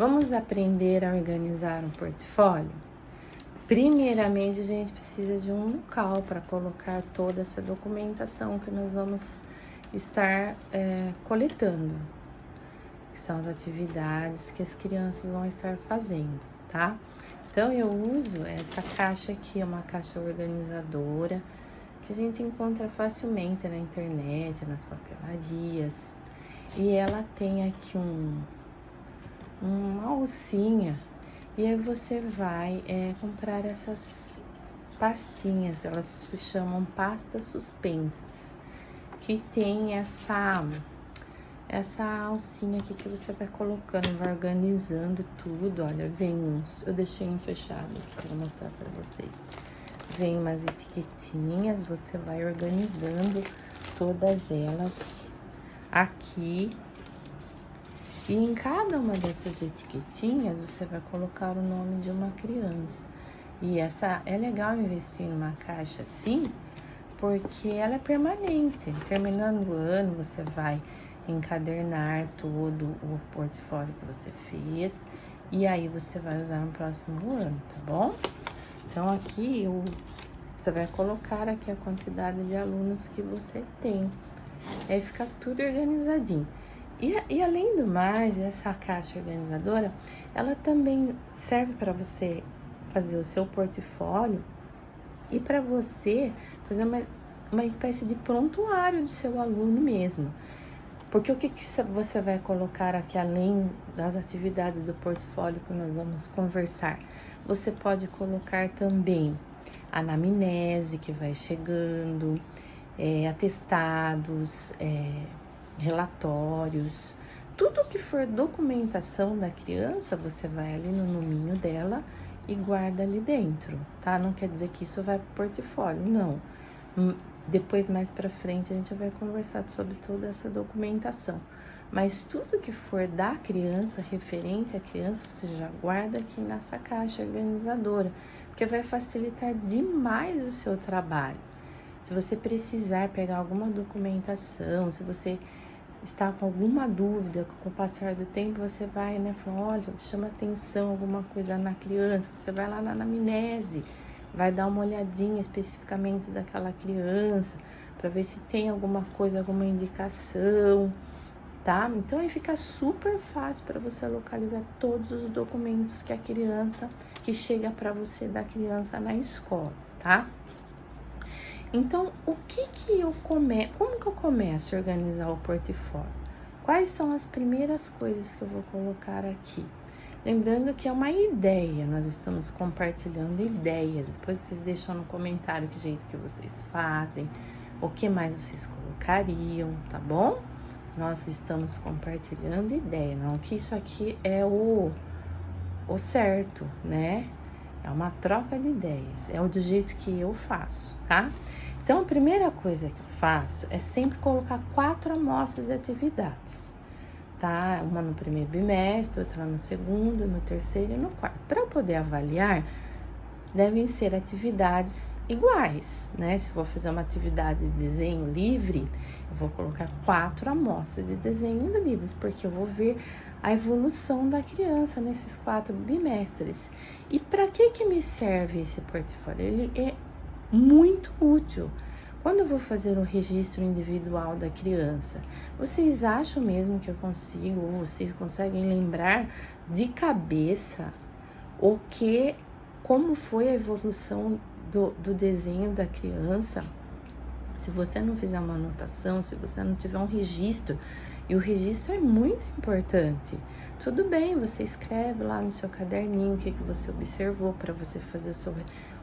Vamos aprender a organizar um portfólio? Primeiramente, a gente precisa de um local para colocar toda essa documentação que nós vamos estar coletando, que são as atividades que as crianças vão estar fazendo, tá? Então, eu uso essa caixa aqui, uma caixa organizadora, que a gente encontra facilmente na internet, nas papelarias. E ela tem aqui uma alcinha, e aí você vai comprar essas pastinhas, elas se chamam pastas suspensas, que tem essa alcinha aqui que você vai colocando, vai organizando tudo. Olha, vem uns, eu deixei um fechado aqui para mostrar para vocês. Vem umas etiquetinhas, você vai organizando todas elas aqui. E em cada uma dessas etiquetinhas, você vai colocar o nome de uma criança. E é legal investir numa caixa assim, porque ela é permanente. Terminando o ano, você vai encadernar todo o portfólio que você fez, e aí você vai usar no próximo ano, tá bom? Então, aqui você vai colocar aqui a quantidade de alunos que você tem. Aí fica tudo organizadinho. E além do mais, essa caixa organizadora, ela também serve para você fazer o seu portfólio e para você fazer uma espécie de prontuário do seu aluno mesmo. Porque o que você vai colocar aqui, além das atividades do portfólio que nós vamos conversar? Você pode colocar também a anamnese que vai chegando, atestados, relatórios, tudo que for documentação da criança, você vai ali no nominho dela e guarda ali dentro, tá? Não quer dizer que isso vai pro portfólio, não. Depois, mais pra frente, a gente vai conversar sobre toda essa documentação. Mas tudo que for da criança, referente à criança, você já guarda aqui nessa caixa organizadora, porque vai facilitar demais o seu trabalho. Se você precisar pegar alguma documentação, se você está com alguma dúvida, com o passar do tempo, você vai, falando, olha, chama atenção alguma coisa na criança, você vai lá na anamnese, vai dar uma olhadinha especificamente daquela criança, para ver se tem alguma coisa, alguma indicação, tá? Então, aí fica super fácil para você localizar todos os documentos que chega para você da criança na escola, tá? Então, como que eu começo a organizar o portfólio? Quais são as primeiras coisas que eu vou colocar aqui? Lembrando que é uma ideia, nós estamos compartilhando ideias. Depois vocês deixam no comentário que jeito que vocês fazem, o que mais vocês colocariam, tá bom? Nós estamos compartilhando ideia, não que isso aqui é o certo, né? É uma troca de ideias, é do jeito que eu faço, tá? Então, a primeira coisa que eu faço é sempre colocar 4 amostras de atividades, tá? Uma no primeiro bimestre, outra no segundo, no terceiro e no quarto. Para eu poder avaliar, devem ser atividades iguais, né? Se for fazer uma atividade de desenho livre, eu vou colocar 4 amostras de desenhos livres, porque eu vou ver a evolução da criança nesses 4 bimestres. E para que me serve esse portfólio? Ele é muito útil. Quando eu vou fazer um registro individual da criança, vocês acham mesmo que eu consigo, ou vocês conseguem lembrar de cabeça como foi a evolução do desenho da criança? Se você não fizer uma anotação, se você não tiver um registro, e o registro é muito importante. Tudo bem, você escreve lá no seu caderninho o que você observou para você fazer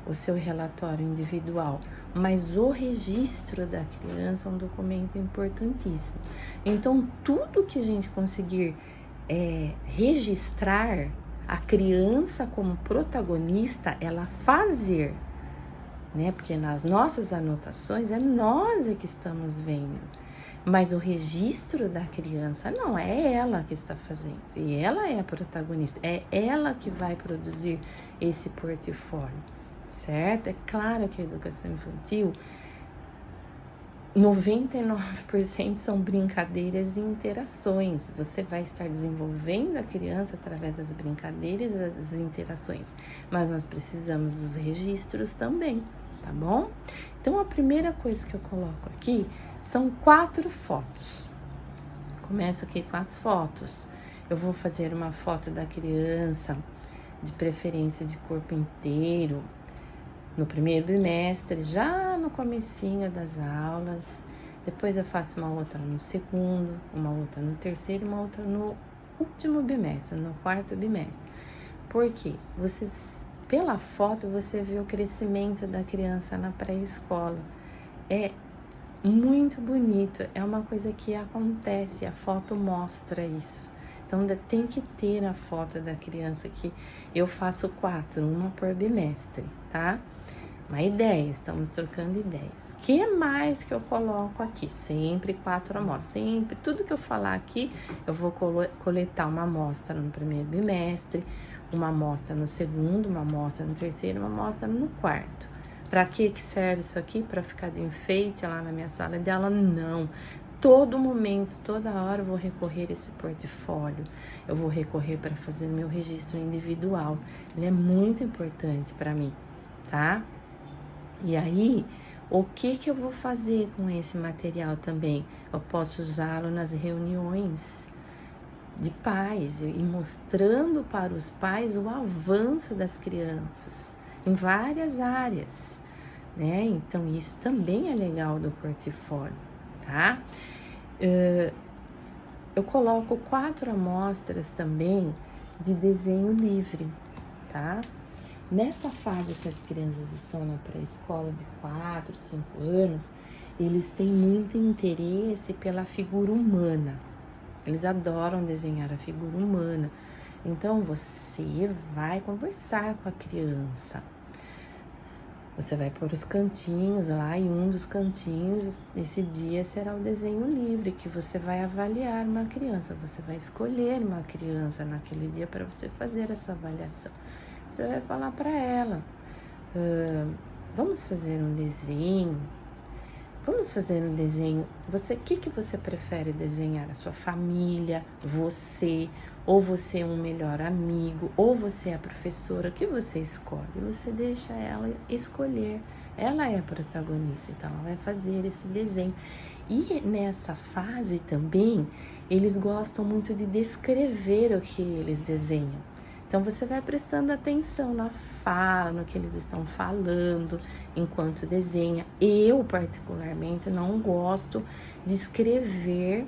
o seu relatório individual. Mas o registro da criança é um documento importantíssimo. Então, tudo que a gente conseguir registrar, a criança como protagonista, ela fazer, né? Porque nas nossas anotações é nós que estamos vendo. Mas o registro da criança não é ela que está fazendo, e ela é a protagonista, é ela que vai produzir esse portfólio, certo? É claro que a educação infantil 99% são brincadeiras e interações. Você vai estar desenvolvendo a criança através das brincadeiras e das interações, mas nós precisamos dos registros também, tá bom? Então, a primeira coisa que eu coloco aqui são 4 fotos. Começo aqui com as fotos. Eu vou fazer uma foto da criança, de preferência de corpo inteiro, no primeiro bimestre, já no comecinho das aulas. Depois eu faço uma outra no segundo, uma outra no terceiro e uma outra no último bimestre, no quarto bimestre. Por quê? Pela foto você vê o crescimento da criança na pré-escola. É muito bonito, é uma coisa que acontece, a foto mostra isso. Então tem que ter a foto da criança, que eu faço 4, uma por bimestre, tá? Uma ideia, estamos trocando ideias. O que mais que eu coloco aqui? Sempre 4 amostras. Sempre, tudo que eu falar aqui, eu vou coletar uma amostra no primeiro bimestre, uma amostra no segundo, uma amostra no terceiro, uma amostra no quarto. Para que serve isso aqui? Para ficar de enfeite lá na minha sala de aula? Não. Todo momento, toda hora eu vou recorrer a esse portfólio. Eu vou recorrer para fazer meu registro individual. Ele é muito importante para mim, tá? E aí, o que eu vou fazer com esse material também? Eu posso usá-lo nas reuniões de pais e mostrando para os pais o avanço das crianças em várias áreas, né? Então, isso também é legal do portfólio, tá? Eu coloco 4 amostras também de desenho livre, tá? Nessa fase que as crianças estão na pré-escola de 4, 5 anos, eles têm muito interesse pela figura humana. Eles adoram desenhar a figura humana. Então, você vai conversar com a criança. Você vai pôr os cantinhos lá, e um dos cantinhos, esse dia, será o desenho livre, que você vai avaliar uma criança. Você vai escolher uma criança naquele dia para você fazer essa avaliação. Você vai falar para ela, vamos fazer um desenho. Vamos fazer um desenho. O que você prefere desenhar? A sua família, você, ou você é um melhor amigo, ou você é a professora? O que você escolhe? Você deixa ela escolher. Ela é a protagonista, então ela vai fazer esse desenho. E nessa fase também, eles gostam muito de descrever o que eles desenham. Então, você vai prestando atenção na fala, no que eles estão falando, enquanto desenha. Eu, particularmente, não gosto de escrever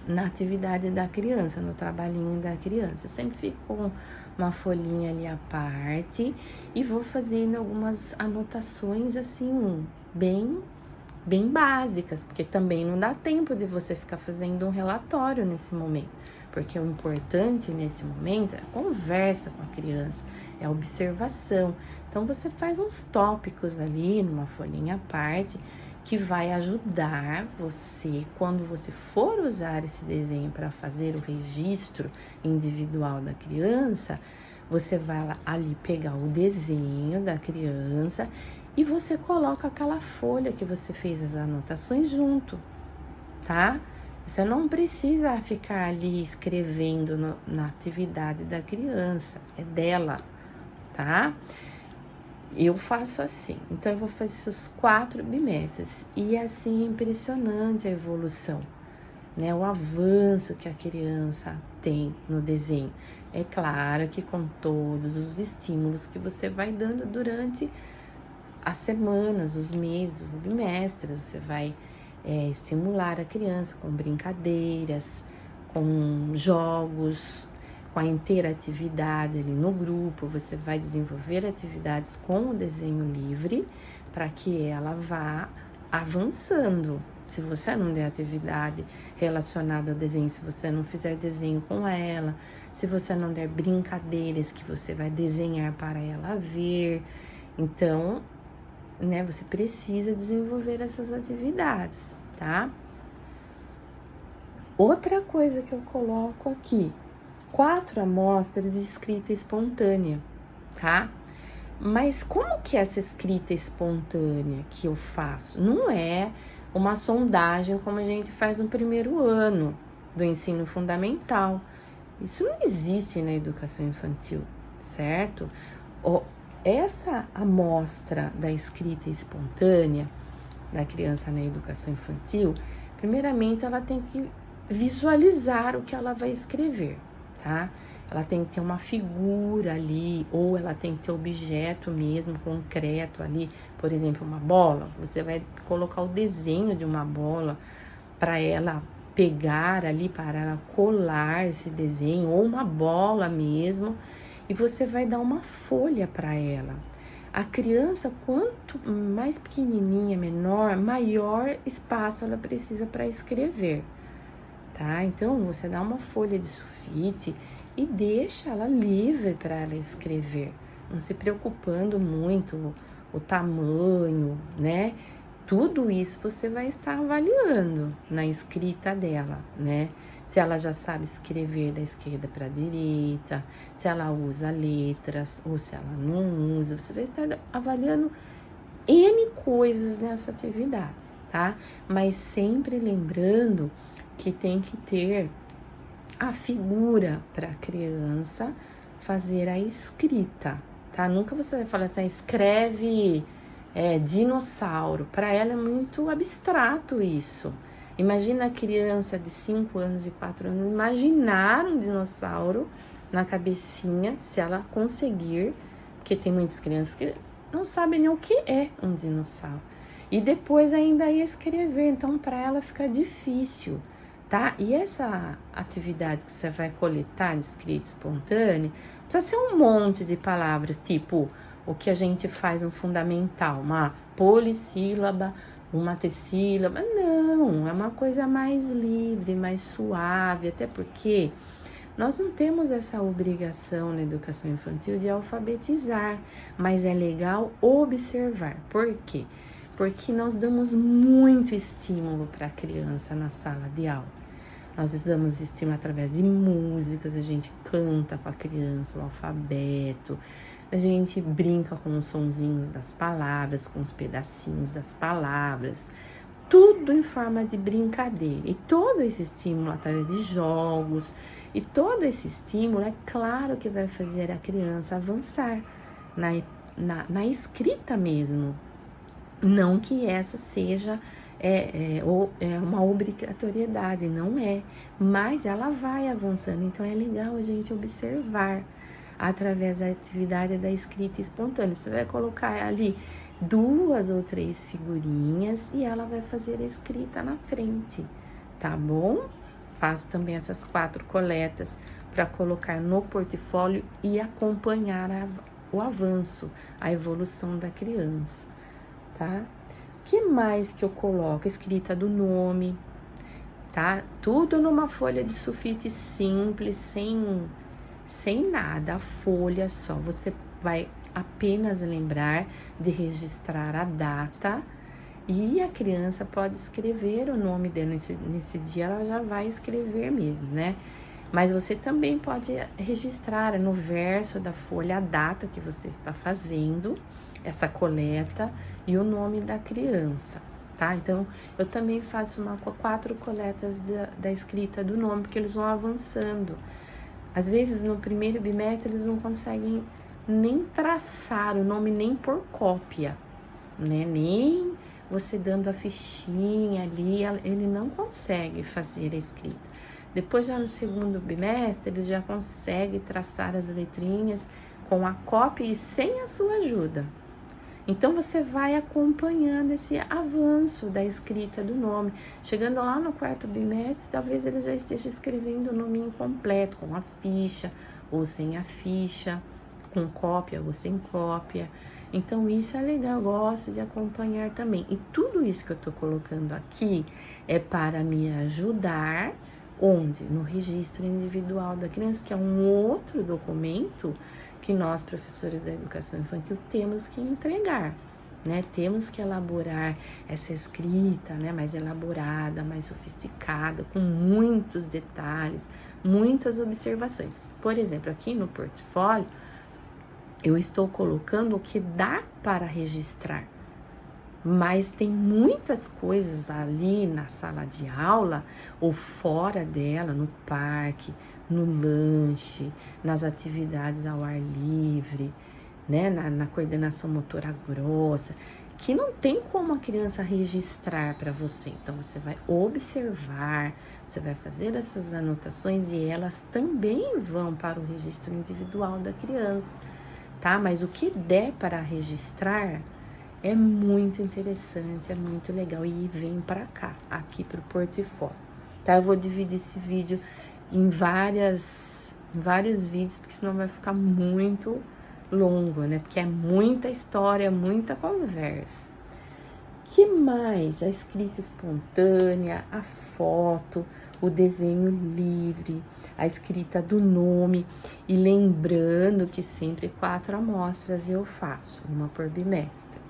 na atividade da criança, no trabalhinho da criança. Eu sempre fico com uma folhinha ali à parte e vou fazendo algumas anotações, assim, bem básicas, porque também não dá tempo de você ficar fazendo um relatório nesse momento, porque o importante nesse momento é a conversa com a criança, é a observação. Então, você faz uns tópicos ali numa folhinha à parte que vai ajudar você, quando você for usar esse desenho para fazer o registro individual da criança, você vai ali pegar o desenho da criança e você coloca aquela folha que você fez as anotações junto, tá? Você não precisa ficar ali escrevendo na atividade da criança, é dela, tá? Eu faço assim, então eu vou fazer os 4 bimestres e assim é impressionante a evolução, né? O avanço que a criança tem no desenho. É claro que com todos os estímulos que você vai dando durante as semanas, os meses, os bimestres, você vai estimular a criança com brincadeiras, com jogos, com a interatividade ali no grupo. Você vai desenvolver atividades com o desenho livre para que ela vá avançando. Se você não der atividade relacionada ao desenho, se você não fizer desenho com ela, se você não der brincadeiras que você vai desenhar para ela ver, então, né, você precisa desenvolver essas atividades, tá? Outra coisa que eu coloco aqui, 4 amostras de escrita espontânea, tá? Mas como que é essa escrita espontânea que eu faço? Não é uma sondagem como a gente faz no primeiro ano do ensino fundamental. Isso não existe na educação infantil, certo? Essa amostra da escrita espontânea da criança na educação infantil, primeiramente ela tem que visualizar o que ela vai escrever, tá? Ela tem que ter uma figura ali, ou ela tem que ter objeto mesmo, concreto ali, por exemplo, uma bola. Você vai colocar o desenho de uma bola para ela pegar ali, para ela colar esse desenho, ou uma bola mesmo, e você vai dar uma folha para ela. A criança, quanto mais pequenininha, menor, maior espaço ela precisa para escrever, tá? Então, você dá uma folha de sulfite e deixa ela livre para ela escrever, não se preocupando muito o tamanho, né? Tudo isso você vai estar avaliando na escrita dela, né? Se ela já sabe escrever da esquerda para a direita, se ela usa letras ou se ela não usa, você vai estar avaliando N coisas nessa atividade, tá? Mas sempre lembrando que tem que ter a figura para a criança fazer a escrita, tá? Nunca você vai falar assim, escreve dinossauro. Para ela é muito abstrato isso. Imagina a criança de 5 anos e 4 anos imaginar um dinossauro na cabecinha, se ela conseguir, porque tem muitas crianças que não sabem nem o que é um dinossauro. E depois ainda ia escrever, então para ela fica difícil, tá? E essa atividade que você vai coletar de escrita espontânea, precisa ser um monte de palavras, tipo o que a gente faz no fundamental, uma polissílaba, uma tessílaba. Não, é uma coisa mais livre, mais suave, até porque nós não temos essa obrigação na educação infantil de alfabetizar, mas é legal observar. Por quê? Porque nós damos muito estímulo para a criança na sala de aula. Nós damos estímulo através de músicas, a gente canta com a criança o alfabeto, a gente brinca com os sonzinhos das palavras, com os pedacinhos das palavras, tudo em forma de brincadeira. E todo esse estímulo através de jogos, e todo esse estímulo é claro que vai fazer a criança avançar na escrita mesmo. Não que essa seja uma obrigatoriedade, não é, mas ela vai avançando, então é legal a gente observar através da atividade da escrita espontânea. Você vai colocar ali 2 ou 3 figurinhas e ela vai fazer a escrita na frente, tá bom? Faço também essas 4 coletas para colocar no portfólio e acompanhar o avanço, a evolução da criança, tá? O que mais que eu coloco? Escrita do nome, tá? Tudo numa folha de sulfite simples, sem nada, a folha só. Você vai apenas lembrar de registrar a data e a criança pode escrever o nome dela. Nesse dia ela já vai escrever mesmo, né? Mas você também pode registrar no verso da folha a data que você está fazendo essa coleta e o nome da criança, tá? Então, eu também faço 4 coletas da escrita do nome, porque eles vão avançando. Às vezes, no primeiro bimestre, eles não conseguem nem traçar o nome, nem por cópia, né? Nem você dando a fichinha ali, ele não consegue fazer a escrita. Depois, já no segundo bimestre, ele já consegue traçar as letrinhas com a cópia e sem a sua ajuda. Então, você vai acompanhando esse avanço da escrita do nome. Chegando lá no 4º bimestre, talvez ele já esteja escrevendo o nome completo, com a ficha ou sem a ficha, com cópia ou sem cópia. Então, isso é legal, eu gosto de acompanhar também. E tudo isso que eu tô colocando aqui é para me ajudar, onde? No registro individual da criança, que é um outro documento que nós, professores da educação infantil, temos que entregar, né? Temos que elaborar essa escrita, né? Mais elaborada, mais sofisticada, com muitos detalhes, muitas observações. Por exemplo, aqui no portfólio, eu estou colocando o que dá para registrar, mas tem muitas coisas ali na sala de aula ou fora dela, no parque, no lanche, nas atividades ao ar livre, né, na coordenação motora grossa, que não tem como a criança registrar para você. Então, você vai observar, você vai fazer as suas anotações e elas também vão para o registro individual da criança, tá? Mas o que der para registrar é muito interessante, é muito legal e vem para cá, aqui para o portfólio, tá? Eu vou dividir esse vídeo em vários vídeos, porque senão vai ficar muito longo, né? Porque é muita história, muita conversa. Que mais? A escrita espontânea, a foto, o desenho livre, a escrita do nome. E lembrando que sempre 4 amostras eu faço, uma por bimestre.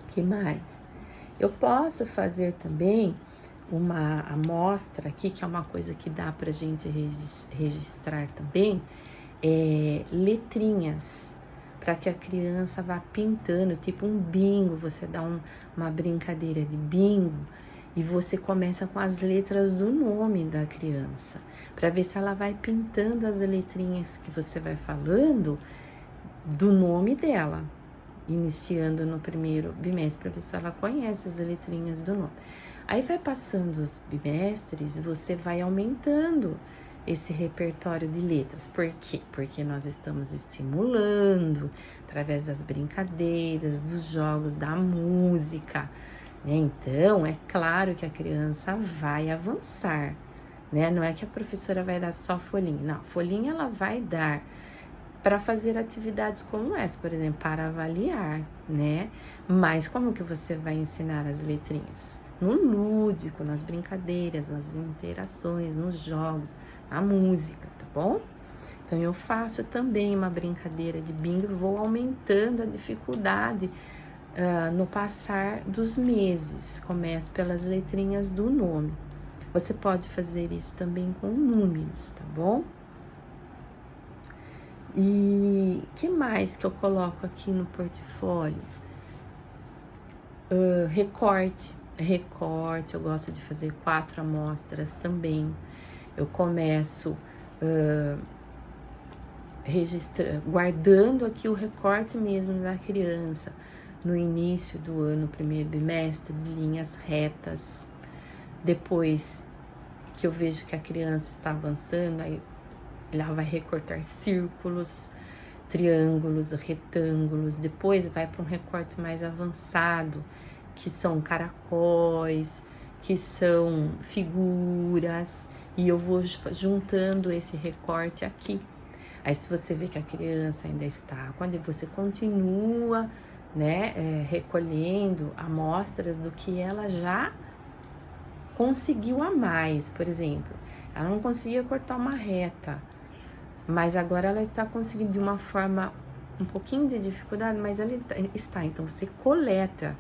Que mais? Eu posso fazer também uma amostra aqui, que é uma coisa que dá pra gente registrar também, letrinhas, para que a criança vá pintando, tipo um bingo. Você dá uma brincadeira de bingo e você começa com as letras do nome da criança, para ver se ela vai pintando as letrinhas que você vai falando do nome dela, iniciando no primeiro bimestre, para ver se ela conhece as letrinhas do nome. Aí vai passando os bimestres, você vai aumentando esse repertório de letras. Por quê? Porque nós estamos estimulando através das brincadeiras, dos jogos, da música, né? Então, é claro que a criança vai avançar, né? Não é que a professora vai dar só folhinha. Não, folhinha ela vai dar para fazer atividades como essa, por exemplo, para avaliar, né? Mas como que você vai ensinar as letrinhas? No lúdico, nas brincadeiras, nas interações, nos jogos, na música, tá bom? Então, eu faço também uma brincadeira de bingo e vou aumentando a dificuldade no passar dos meses. Começo pelas letrinhas do nome. Você pode fazer isso também com números, tá bom? E que mais que eu coloco aqui no portfólio? Recorte, eu gosto de fazer 4 amostras também. Eu começo guardando aqui o recorte mesmo da criança no início do ano, primeiro bimestre, de linhas retas. Depois que eu vejo que a criança está avançando, aí ela vai recortar círculos, triângulos, retângulos. Depois vai para um recorte mais avançado, que são caracóis, que são figuras, e eu vou juntando esse recorte aqui. Aí, se você vê que a criança ainda está, quando você continua, né, recolhendo amostras do que ela já conseguiu a mais. Por exemplo, ela não conseguia cortar uma reta, mas agora ela está conseguindo de uma forma um pouquinho de dificuldade, mas ela está. Então, você coleta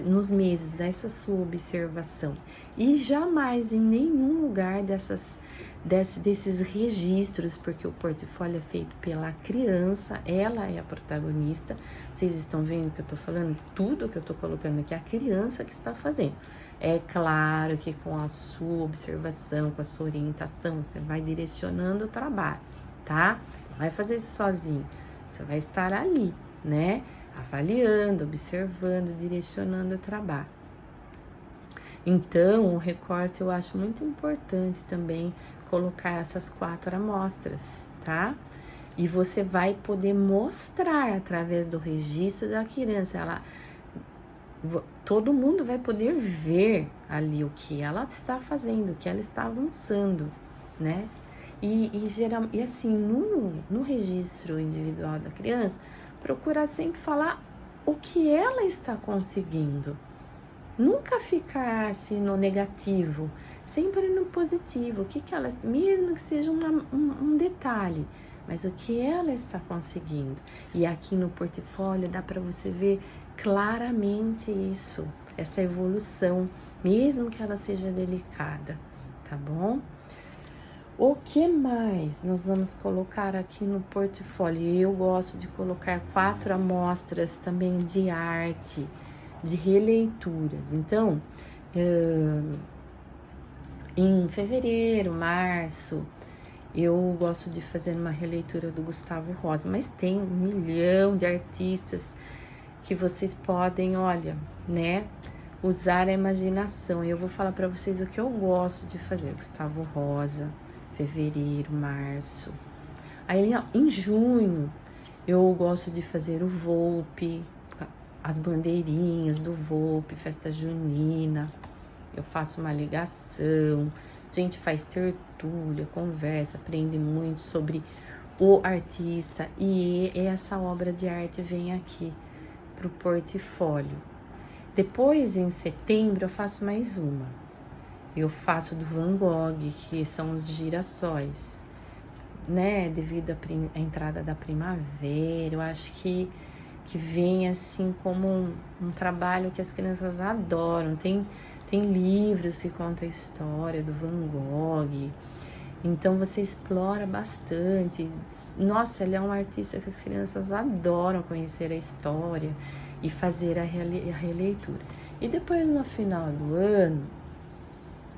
nos meses essa sua observação, e jamais em nenhum lugar desses registros, porque o portfólio é feito pela criança, ela é a protagonista. Vocês estão vendo que eu tô falando? Tudo que eu tô colocando aqui é a criança que está fazendo. É claro que com a sua observação, com a sua orientação, você vai direcionando o trabalho, tá? Não vai fazer isso sozinho, você vai estar ali, né? Avaliando, observando, direcionando o trabalho. Então, o recorte eu acho muito importante também colocar essas 4 amostras, tá? E você vai poder mostrar através do registro da criança, todo mundo vai poder ver ali o que ela está fazendo, o que ela está avançando, né? E assim, no registro individual da criança, procurar sempre falar o que ela está conseguindo. Nunca ficar assim no negativo, sempre no positivo. O que ela, mesmo que seja um detalhe, mas o que ela está conseguindo. E aqui no portfólio dá para você ver claramente isso, essa evolução, mesmo que ela seja delicada, tá bom? O que mais nós vamos colocar aqui no portfólio? Eu gosto de colocar 4 amostras também de arte, de releituras. Então, em fevereiro, março, eu gosto de fazer uma releitura do Gustavo Rosa, mas tem 1 milhão de artistas que vocês podem, olha, né, usar a imaginação. Eu vou falar para vocês o que eu gosto de fazer. Gustavo Rosa, fevereiro, março. Aí, em junho, eu gosto de fazer o Volpe, as bandeirinhas do Volpe, festa junina. Eu faço uma ligação, a gente faz tertúlia, conversa, aprende muito sobre o artista e essa obra de arte vem aqui para o portfólio. Depois, em setembro, eu faço mais uma. Eu faço do Van Gogh, que são os girassóis, né? Devido à entrada da primavera, eu acho que vem assim como um trabalho que as crianças adoram. Tem livros que contam a história do Van Gogh, então você explora bastante. Nossa, ele é um artista que as crianças adoram conhecer a história e fazer a releitura. E depois, no final do ano,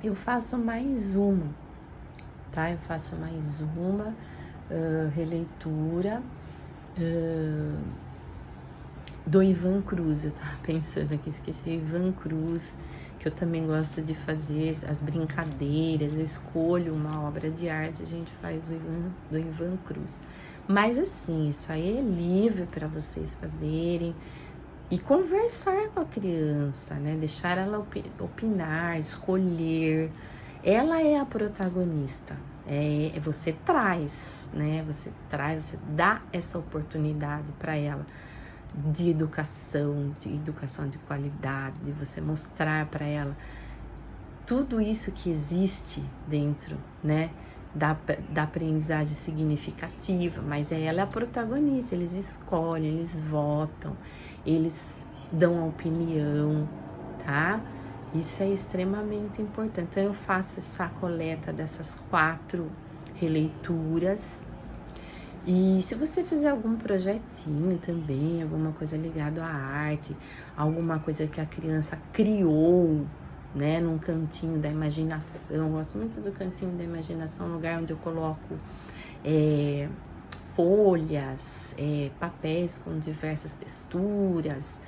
eu faço mais uma, tá? Eu faço mais uma releitura do Ivan Cruz. Eu tava pensando aqui, esqueci Ivan Cruz, que eu também gosto de fazer as brincadeiras. Eu escolho uma obra de arte, a gente faz do Ivan Cruz. Mas assim, isso aí é livre para vocês fazerem e conversar com a criança, né? Deixar ela opinar, escolher. Ela é a protagonista. Você traz, né? Você dá essa oportunidade para ela de educação de qualidade, de você mostrar para ela tudo isso que existe dentro, né, da aprendizagem significativa, mas ela é a protagonista, eles escolhem, eles votam, eles dão a opinião, tá? Isso é extremamente importante. Então eu faço essa coleta dessas 4 releituras. E se você fizer algum projetinho também, alguma coisa ligada à arte, alguma coisa que a criança criou, né, num cantinho da imaginação. Eu gosto muito do cantinho da imaginação, um lugar onde eu coloco folhas, papéis com diversas texturas,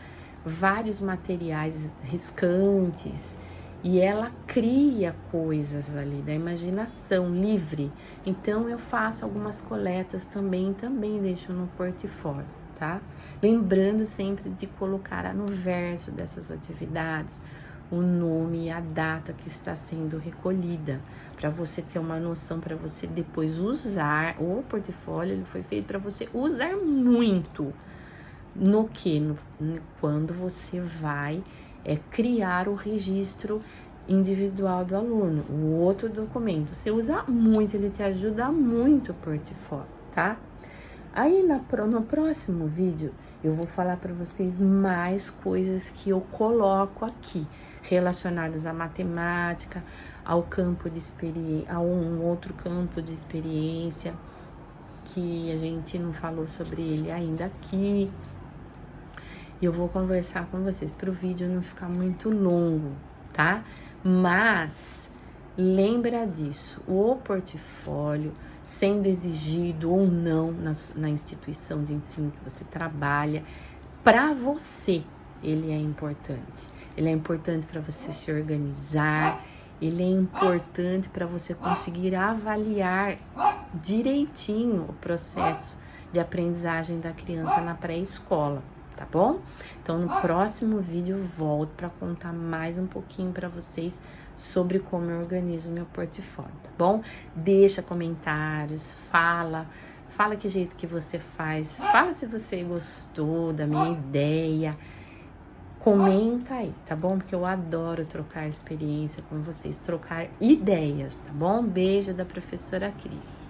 vários materiais riscantes. E ela cria coisas ali da imaginação livre. Então eu faço algumas coletas também deixo no portfólio, tá? Lembrando sempre de colocar no verso dessas atividades o nome e a data que está sendo recolhida, para você ter uma noção, para você depois usar. O portfólio ele foi feito para você usar muito. Quando você vai criar o registro individual do aluno, o outro documento. Você usa muito, ele te ajuda muito o portfólio, tá? Aí no próximo vídeo eu vou falar para vocês mais coisas que eu coloco aqui, relacionadas à matemática, ao campo de experiência, a um outro campo de experiência que a gente não falou sobre ele ainda aqui. E eu vou conversar com vocês para o vídeo não ficar muito longo, tá? Mas lembra disso, o portfólio sendo exigido ou não na instituição de ensino que você trabalha, para você ele é importante. Ele é importante para você se organizar, ele é importante para você conseguir avaliar direitinho o processo de aprendizagem da criança na pré-escola. Tá bom? Então, no próximo vídeo eu volto para contar mais um pouquinho para vocês sobre como eu organizo o meu portfólio, tá bom? Deixa comentários, fala que jeito que você faz, fala se você gostou da minha ideia, comenta aí, tá bom? Porque eu adoro trocar experiência com vocês, trocar ideias, tá bom? Beijo da professora Cris.